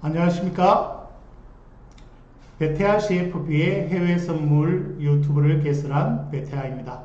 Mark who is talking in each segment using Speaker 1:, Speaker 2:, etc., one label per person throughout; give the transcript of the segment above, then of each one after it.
Speaker 1: 안녕하십니까? 베테아 CFP의 해외 선물 유튜브를 개설한 베테아입니다.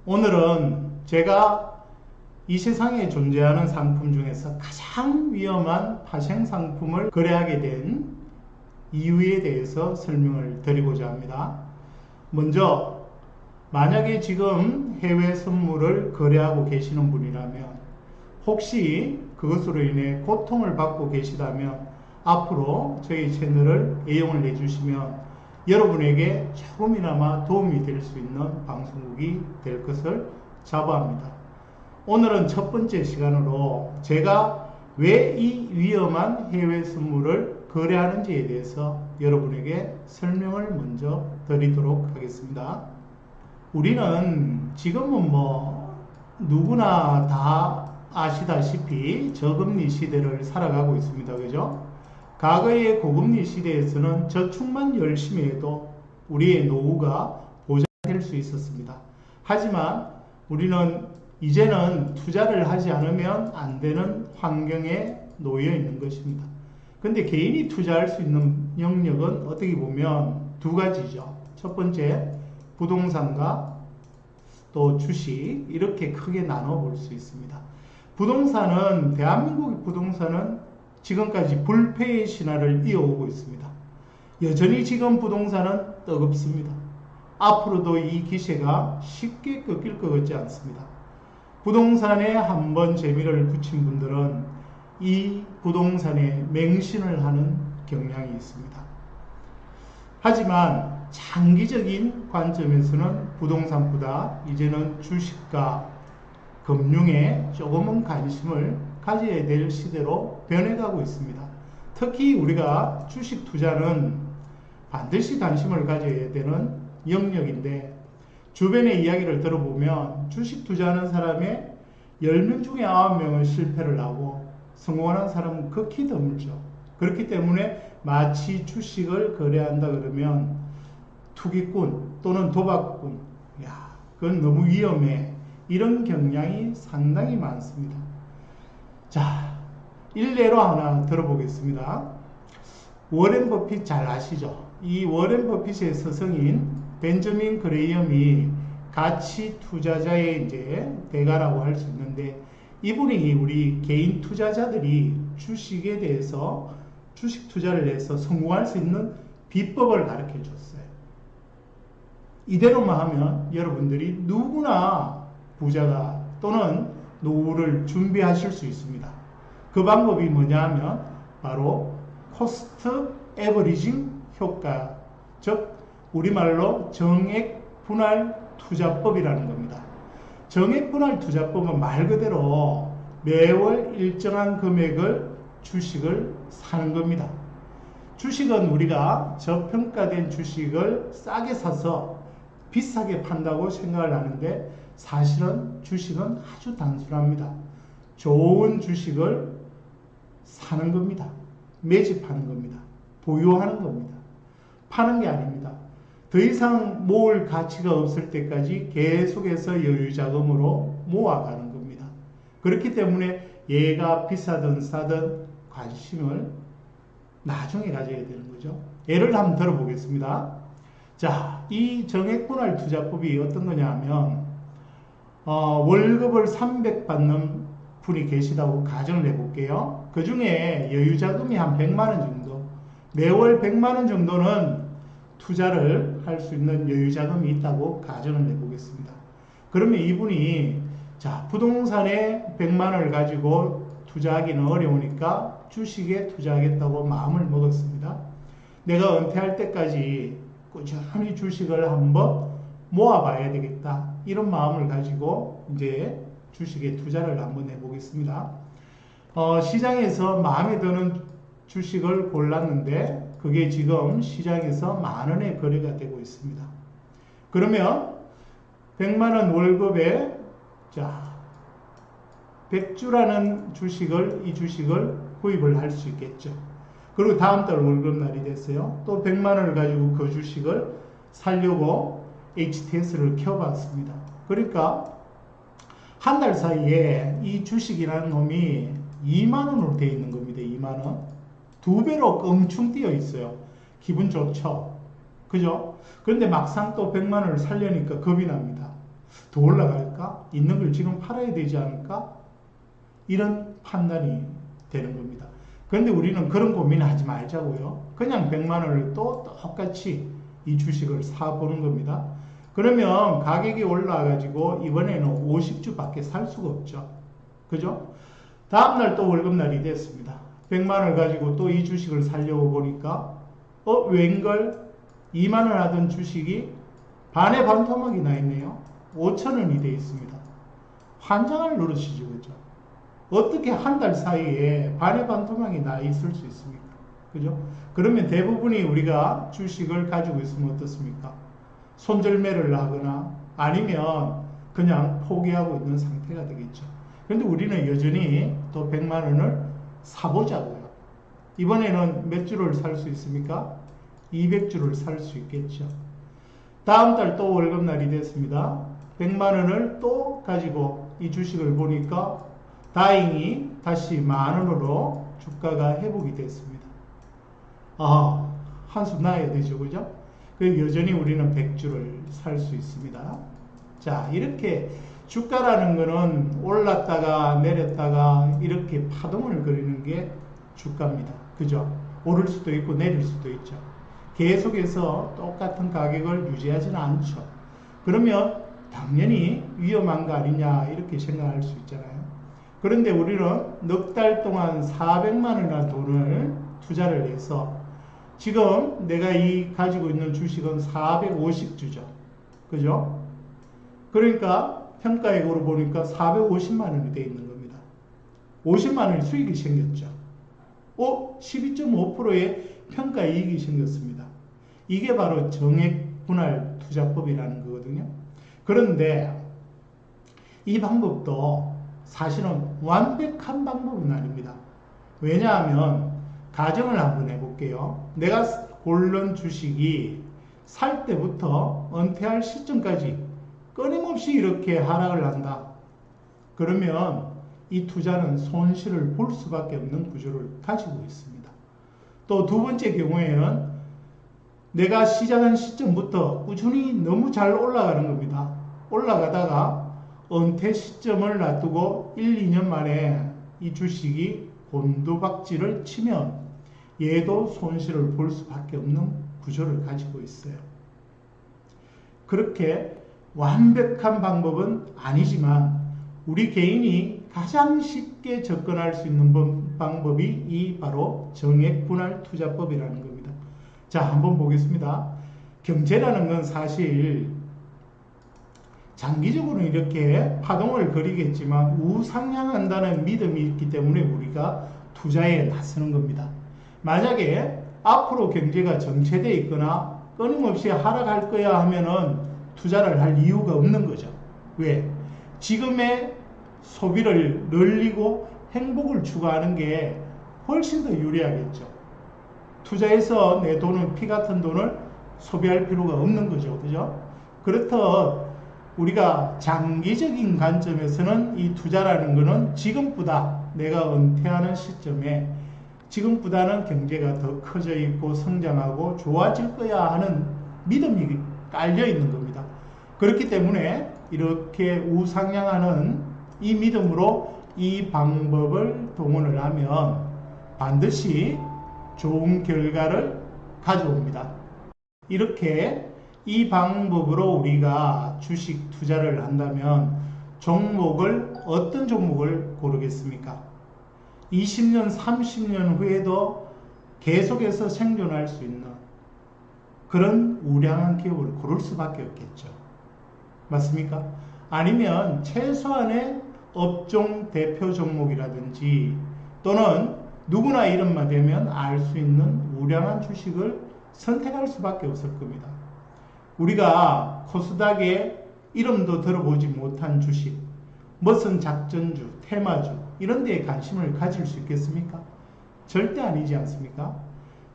Speaker 1: 오늘은 제가 이 세상에 존재하는 상품 중에서 가장 위험한 파생 상품을 거래하게 된 이유에 대해서 설명을 드리고자 합니다. 먼저 만약에 지금 해외 선물을 거래하고 계시는 분이라면 혹시 그것으로 인해 고통을 받고 계시다면 앞으로 저희 채널을 애용을 해주시면 여러분에게 조금이나마 도움이 될 수 있는 방송국이 될 것을 자부합니다. 오늘은 첫 번째 시간으로 제가 왜 이 위험한 해외 선물을 거래하는지에 대해서 여러분에게 설명을 먼저 드리도록 하겠습니다. 우리는 지금은 누구나 다 아시다시피 저금리 시대를 살아가고 있습니다. 그죠? 과거의 고금리 시대에서는 저축만 열심히 해도 우리의 노후가 보장될 수 있었습니다. 하지만 우리는 이제는 투자를 하지 않으면 안 되는 환경에 놓여 있는 것입니다. 근데 개인이 투자할 수 있는 영역은 어떻게 보면 두 가지죠. 첫 번째, 부동산과 또 주식, 이렇게 크게 나눠 볼 수 있습니다. 부동산은, 대한민국의 부동산은 지금까지 불패의 신화를 이어오고 있습니다. 여전히 지금 부동산은 뜨겁습니다. 앞으로도 이 기세가 쉽게 꺾일 것 같지 않습니다. 부동산에 한번 재미를 붙인 분들은 이 부동산에 맹신을 하는 경향이 있습니다. 하지만 장기적인 관점에서는 부동산보다 이제는 주식과 금융에 조금은 관심을 가져야 될 시대로 변해가고 있습니다. 특히 우리가 주식 투자는 반드시 관심을 가져야 되는 영역인데, 주변의 이야기를 들어보면 주식 투자하는 사람의 10명 중에 9명은 실패를 하고 성공하는 사람은 극히 드물죠. 그렇기 때문에 마치 주식을 거래한다 그러면 투기꾼 또는 도박꾼, 그건 너무 위험해, 이런 경향이 상당히 많습니다. 자, 일례로 하나 들어보겠습니다. 워렌 버핏 잘 아시죠? 이 워렌 버핏의 스승인 벤저민 그레이엄이 가치 투자자의 이제 대가라고 할 수 있는데, 이분이 우리 개인 투자자들이 주식에 대해서 주식 투자를 해서 성공할 수 있는 비법을 가르쳐 줬어요. 이대로만 하면 여러분들이 누구나 부자가 또는 노후를 준비하실 수 있습니다. 그 방법이 뭐냐 하면 바로 코스트 에버리징 효과, 즉 우리말로 정액 분할 투자법이라는 겁니다. 정액 분할 투자법은 말 그대로 매월 일정한 금액을 주식을 사는 겁니다. 주식은 우리가 저평가된 주식을 싸게 사서 비싸게 판다고 생각을 하는데, 사실은 주식은 아주 단순합니다. 좋은 주식을 사는 겁니다. 매집하는 겁니다. 보유하는 겁니다. 파는 게 아닙니다. 더 이상 모을 가치가 없을 때까지 계속해서 여유자금으로 모아가는 겁니다. 그렇기 때문에 얘가 비싸든 싸든 관심을 나중에 가져야 되는 거죠. 예를 한번 들어보겠습니다. 자, 이 정액분할 투자법이 어떤 거냐 하면, 월급을 300 받는 분이 계시다고 가정을 해볼게요. 그 중에 여유자금이 한 100만원 정도, 매월 100만원 정도는 투자를 할 수 있는 여유자금이 있다고 가정을 해보겠습니다. 그러면 이분이, 자, 부동산에 100만원을 가지고 투자하기는 어려우니까 주식에 투자하겠다고 마음을 먹었습니다. 내가 은퇴할 때까지 꾸준히 주식을 한번 모아봐야 되겠다, 이런 마음을 가지고 이제 주식에 투자를 한번 해보겠습니다. 시장에서 마음에 드는 주식을 골랐는데 그게 지금 시장에서 10,000원에 거래가 되고 있습니다. 그러면 100만원 월급에, 자, 100주라는 이 주식을 구입을 할 수 있겠죠. 그리고 다음 달 월급날이 됐어요. 또 100만원을 가지고 그 주식을 살려고 HTS를 켜봤습니다. 그러니까 한 달 사이에 이 주식이라는 놈이 2만원으로 되어 있는 겁니다. 2만원. 2배로 껑충 뛰어 있어요. 기분 좋죠. 그죠? 그런데 막상 또 100만 원을 살려니까 겁이 납니다. 더 올라갈까? 있는 걸 지금 팔아야 되지 않을까? 이런 판단이 되는 겁니다. 그런데 우리는 그런 고민하지 말자고요. 그냥 100만 원을 또 똑같이 이 주식을 사보는 겁니다. 그러면 가격이 올라가지고 이번에는 50주밖에 살 수가 없죠. 그죠? 다음날 또 월급날이 됐습니다. 100만 원을 가지고 또 이 주식을 사려고 보니까 웬걸 2만 원 하던 주식이 반의 반토막이 나 있네요. 5천 원이 되어 있습니다. 환장할 노릇이죠. 그죠? 어떻게 한 달 사이에 반의 반토막이 나 있을 수 있습니까? 그죠? 그러면 대부분이 우리가 주식을 가지고 있으면 어떻습니까? 손절매를 하거나 아니면 그냥 포기하고 있는 상태가 되겠죠. 그런데 우리는 여전히 또 100만 원을 사보자고요. 이번에는 몇 주를 살 수 있습니까? 200주를 살 수 있겠죠. 다음 달 또 월급날이 됐습니다. 100만 원을 또 가지고 이 주식을 보니까 다행히 다시 10,000원으로 주가가 회복이 됐습니다. 한숨 나야 되죠. 그죠? 여전히 우리는 100주를 살 수 있습니다. 자, 이렇게 주가라는 거는 올랐다가 내렸다가 이렇게 파동을 그리는 게 주가입니다. 그죠? 오를 수도 있고 내릴 수도 있죠. 계속해서 똑같은 가격을 유지하지는 않죠. 그러면 당연히 위험한 거 아니냐 이렇게 생각할 수 있잖아요. 그런데 우리는 넉 달 동안 400만 원이라는 돈을 투자를 해서 지금 내가 가지고 있는 주식은 450주죠. 그죠? 그러니까 평가액으로 보니까 450만 원이 되어 있는 겁니다. 50만 원의 수익이 생겼죠. 12.5%의 평가 이익이 생겼습니다. 이게 바로 정액 분할 투자법이라는 거거든요. 그런데 이 방법도 사실은 완벽한 방법은 아닙니다. 왜냐하면 가정을 한번 해볼게요. 내가 고른 주식이 살 때부터 은퇴할 시점까지 끊임없이 이렇게 하락을 한다. 그러면 이 투자는 손실을 볼 수밖에 없는 구조를 가지고 있습니다. 또 두 번째 경우에는 내가 시작한 시점부터 꾸준히 너무 잘 올라가는 겁니다. 올라가다가 은퇴 시점을 놔두고 1, 2년 만에 이 주식이 곤두박질을 치면 얘도 손실을 볼 수밖에 없는 구조를 가지고 있어요. 그렇게 완벽한 방법은 아니지만 우리 개인이 가장 쉽게 접근할 수 있는 방법이 이 바로 정액분할 투자법이라는 겁니다. 자, 한번 보겠습니다. 경제라는 건 사실 장기적으로 이렇게 파동을 그리겠지만 우상향한다는 믿음이 있기 때문에 우리가 투자에 나서는 겁니다. 만약에 앞으로 경제가 정체되어 있거나 끊임없이 하락할 거야 하면은 투자를 할 이유가 없는 거죠. 왜? 지금의 소비를 늘리고 행복을 추구하는 게 훨씬 더 유리하겠죠. 투자해서 내 돈을, 피 같은 돈을 소비할 필요가 없는 거죠. 그죠? 그렇듯 우리가 장기적인 관점에서는 이 투자라는 거는 지금보다 내가 은퇴하는 시점에 지금보다는 경제가 더 커져 있고 성장하고 좋아질 거야 하는 믿음이 깔려 있는 겁니다. 그렇기 때문에 이렇게 우상향하는 이 믿음으로 이 방법을 동원을 하면 반드시 좋은 결과를 가져옵니다. 이렇게 이 방법으로 우리가 주식 투자를 한다면 어떤 종목을 고르겠습니까? 20년, 30년 후에도 계속해서 생존할 수 있는 그런 우량한 기업을 고를 수밖에 없겠죠. 맞습니까? 아니면 최소한의 업종 대표 종목이라든지 또는 누구나 이름만 대면 알 수 있는 우량한 주식을 선택할 수밖에 없을 겁니다. 우리가 코스닥에 이름도 들어보지 못한 주식, 무슨 작전주, 테마주 이런 데에 관심을 가질 수 있겠습니까? 절대 아니지 않습니까?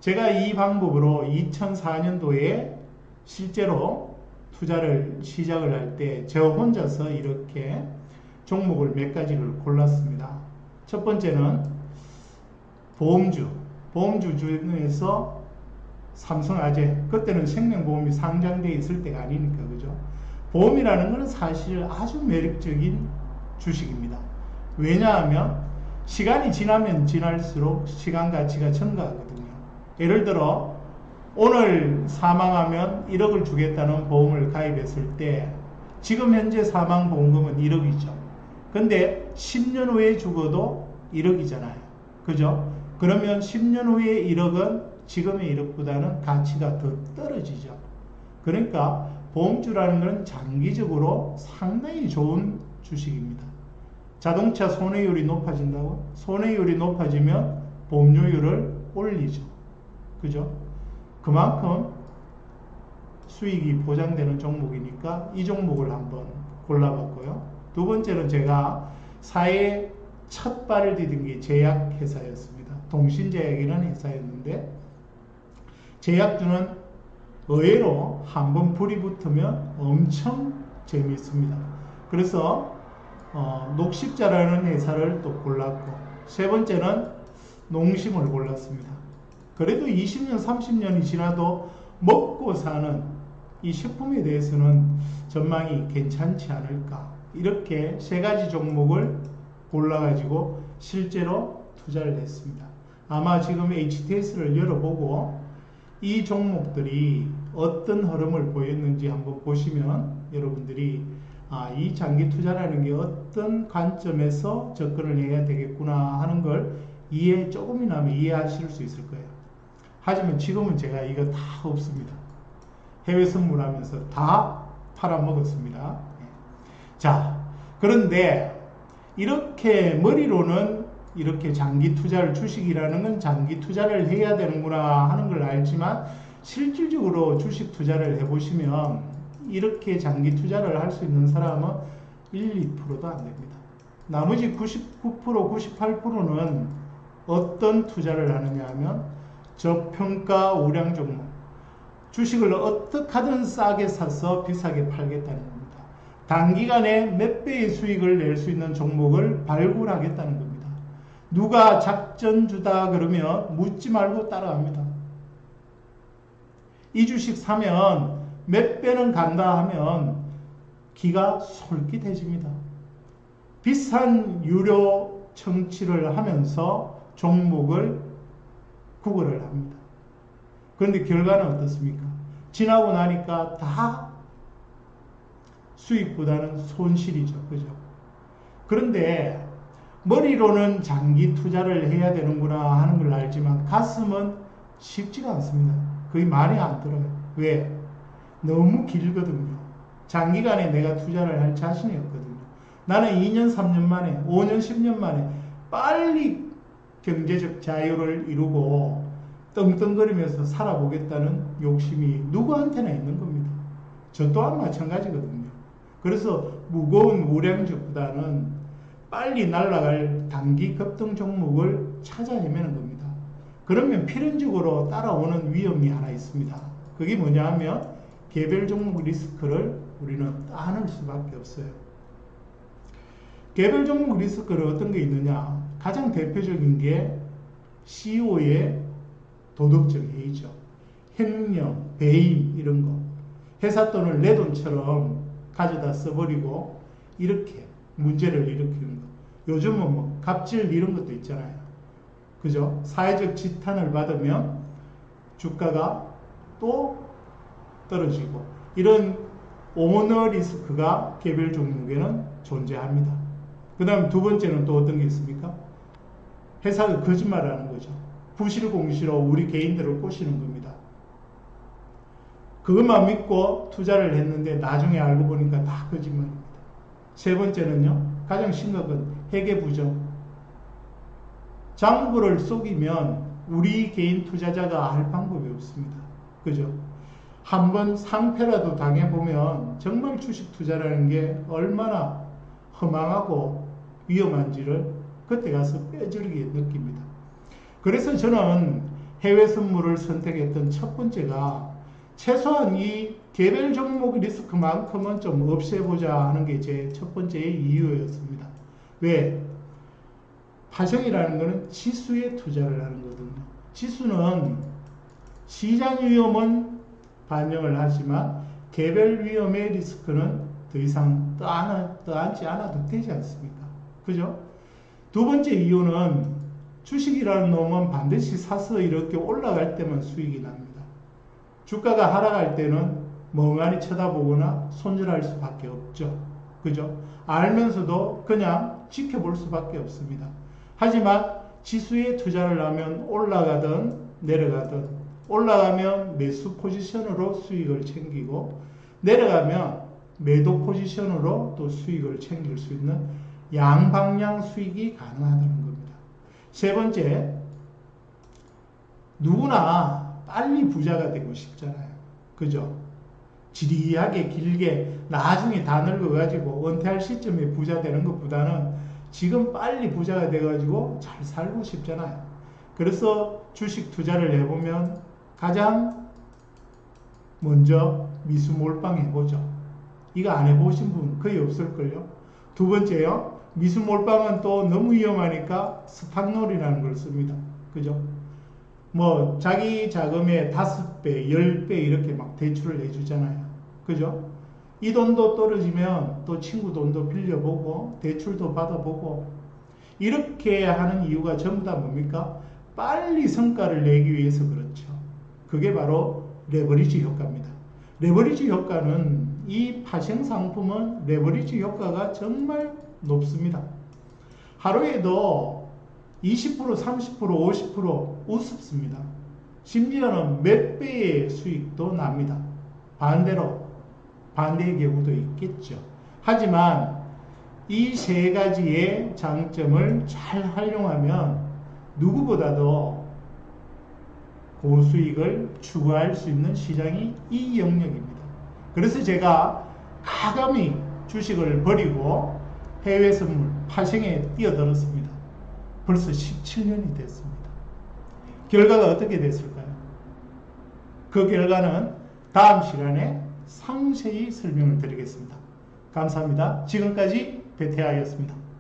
Speaker 1: 제가 이 방법으로 2004년도에 실제로 투자를 시작을 할 때 저 혼자서 이렇게 종목을 몇 가지를 골랐습니다. 첫 번째는 보험주 보험주 중에서 삼성화재, 그때는 생명보험이 상장되어 있을 때가 아니니까, 그죠? 보험이라는 것은 사실 아주 매력적인 주식입니다. 왜냐하면 시간이 지나면 지날수록 시간 가치가 증가하거든요. 예를 들어 오늘 사망하면 1억을 주겠다는 보험을 가입했을 때 지금 현재 사망보험금은 1억이죠. 근데 10년 후에 죽어도 1억이잖아요. 그죠? 그러면 10년 후에 1억은 지금의 1억보다는 가치가 더 떨어지죠. 그러니까 보험주라는 것은 장기적으로 상당히 좋은 주식입니다. 자동차 손해율이 높아진다고? 손해율이 높아지면 보험료율을 올리죠. 그죠? 그만큼 수익이 보장되는 종목이니까 이 종목을 한번 골라봤고요. 두 번째는 제가 사회에 첫 발을 디딘 게 제약회사였습니다. 동신제약이라는 회사였는데 제약주는 의외로 한번 불이 붙으면 엄청 재미있습니다. 그래서 녹십자라는 회사를 또 골랐고, 세 번째는 농심을 골랐습니다. 그래도 20년, 30년이 지나도 먹고 사는 이 식품에 대해서는 전망이 괜찮지 않을까. 이렇게 세 가지 종목을 골라가지고 실제로 투자를 했습니다. 아마 지금 HTS를 열어보고 이 종목들이 어떤 흐름을 보였는지 한번 보시면 여러분들이 이 장기 투자라는 게 어떤 관점에서 접근을 해야 되겠구나 하는 걸 조금이나마 이해하실 수 있을 거예요. 하지만 지금은 제가 이거 다 없습니다. 해외 선물하면서 다 팔아먹었습니다. 자, 그런데 이렇게 머리로는 이렇게 장기 투자를, 주식이라는 건 장기 투자를 해야 되는구나 하는 걸 알지만 실질적으로 주식 투자를 해보시면 이렇게 장기 투자를 할 수 있는 사람은 1, 2%도 안 됩니다. 나머지 99%, 98%는 어떤 투자를 하느냐 하면 저평가 우량 종목, 주식을 어떻게 하든 싸게 사서 비싸게 팔겠다는 겁니다. 단기간에 몇 배의 수익을 낼 수 있는 종목을 발굴하겠다는 겁니다. 누가 작전주다 그러면 묻지 말고 따라갑니다. 이 주식 사면 몇 배는 간다 하면 기가 솔깃해집니다. 비싼 유료 청취를 하면서 종목을 구걸을 합니다. 그런데 결과는 어떻습니까? 지나고 나니까 다 수익보다는 손실이죠. 그죠? 그런데 머리로는 장기 투자를 해야 되는구나 하는 걸 알지만 가슴은 쉽지가 않습니다. 거의 말이 안 들어요. 왜? 너무 길거든요. 장기간에 내가 투자를 할 자신이 없거든요. 나는 2년, 3년 만에, 5년, 10년 만에 빨리 경제적 자유를 이루고 떵떵거리면서 살아보겠다는 욕심이 누구한테나 있는 겁니다. 저 또한 마찬가지거든요. 그래서 무거운 우량주보다는 빨리 날아갈 단기 급등 종목을 찾아 헤매는 겁니다. 그러면 필연적으로 따라오는 위험이 하나 있습니다. 그게 뭐냐 하면 개별 종목 리스크를 우리는 안을 수밖에 없어요. 개별 종목 리스크를 어떤 게 있느냐? 가장 대표적인 게 CEO의 도덕적 해이죠. 횡령, 배임 이런 거. 회사 돈을 내 돈처럼 가져다 써버리고 이렇게 문제를 일으키는 거. 요즘은 뭐 갑질 이런 것도 있잖아요. 그죠? 사회적 지탄을 받으면 주가가 또 떨어지고 이런 오너 리스크가 개별 종목에는 존재합니다. 그 다음 두 번째는 또 어떤 게 있습니까? 회사가 거짓말하는 거죠. 부실공시로 우리 개인들을 꼬시는 겁니다. 그것만 믿고 투자를 했는데 나중에 알고 보니까 다 거짓말입니다. 세 번째는요, 가장 심각한 회계부정. 장부를 속이면 우리 개인 투자자가 할 방법이 없습니다. 그죠? 한번 상패라도 당해보면 정말 주식 투자라는 게 얼마나 허망하고 위험한지를 그때 가서 뼈저리게 느낍니다. 그래서 저는 해외 선물을 선택했던 첫 번째가 최소한 이 개별 종목 리스크만큼은 좀 없애보자 하는 게 제 첫 번째 이유였습니다. 왜? 파생이라는 것은 지수에 투자를 하는 거거든요. 지수는 시장 위험은 반영을 하지만 개별 위험의 리스크는 더 이상 떠안지 않아도 되지 않습니까? 그죠? 두 번째 이유는 주식이라는 놈은 반드시 사서 이렇게 올라갈 때만 수익이 납니다. 주가가 하락할 때는 멍하니 쳐다보거나 손절할 수밖에 없죠. 그죠? 알면서도 그냥 지켜볼 수밖에 없습니다. 하지만 지수에 투자를 하면 올라가든 내려가든 올라가면 매수 포지션으로 수익을 챙기고 내려가면 매도 포지션으로 또 수익을 챙길 수 있는 양방향 수익이 가능하다는 겁니다. 세 번째, 누구나 빨리 부자가 되고 싶잖아요. 그죠? 지리하게 길게 나중에 다 늙어가지고 은퇴할 시점에 부자 되는 것보다는 지금 빨리 부자가 돼가지고 잘 살고 싶잖아요. 그래서 주식 투자를 해보면 가장 먼저 미수 몰빵 해보죠. 이거 안 해보신 분 거의 없을걸요. 두 번째요. 미수 몰빵은 또 너무 위험하니까 스탁놀이라는 걸 씁니다. 그죠? 뭐 자기 자금의 5배, 10배 이렇게 막 대출을 해주잖아요. 그죠? 이 돈도 떨어지면 또 친구 돈도 빌려보고 대출도 받아보고 이렇게 하는 이유가 전부 다 뭡니까? 빨리 성과를 내기 위해서 그렇죠. 그게 바로 레버리지 효과입니다. 레버리지 효과는 이 파생 상품은 레버리지 효과가 정말 높습니다. 하루에도 20%, 30%, 50% 우습습니다. 심지어는 몇 배의 수익도 납니다. 반대의 경우도 있겠죠. 하지만 이 세 가지의 장점을 잘 활용하면 누구보다도 고수익을 추구할 수 있는 시장이 이 영역입니다. 그래서 제가 과감히 주식을 버리고 해외 선물 파생에 뛰어들었습니다. 벌써 17년이 됐습니다. 결과가 어떻게 됐을까요? 그 결과는 다음 시간에 상세히 설명을 드리겠습니다. 감사합니다. 지금까지 배태하였습니다.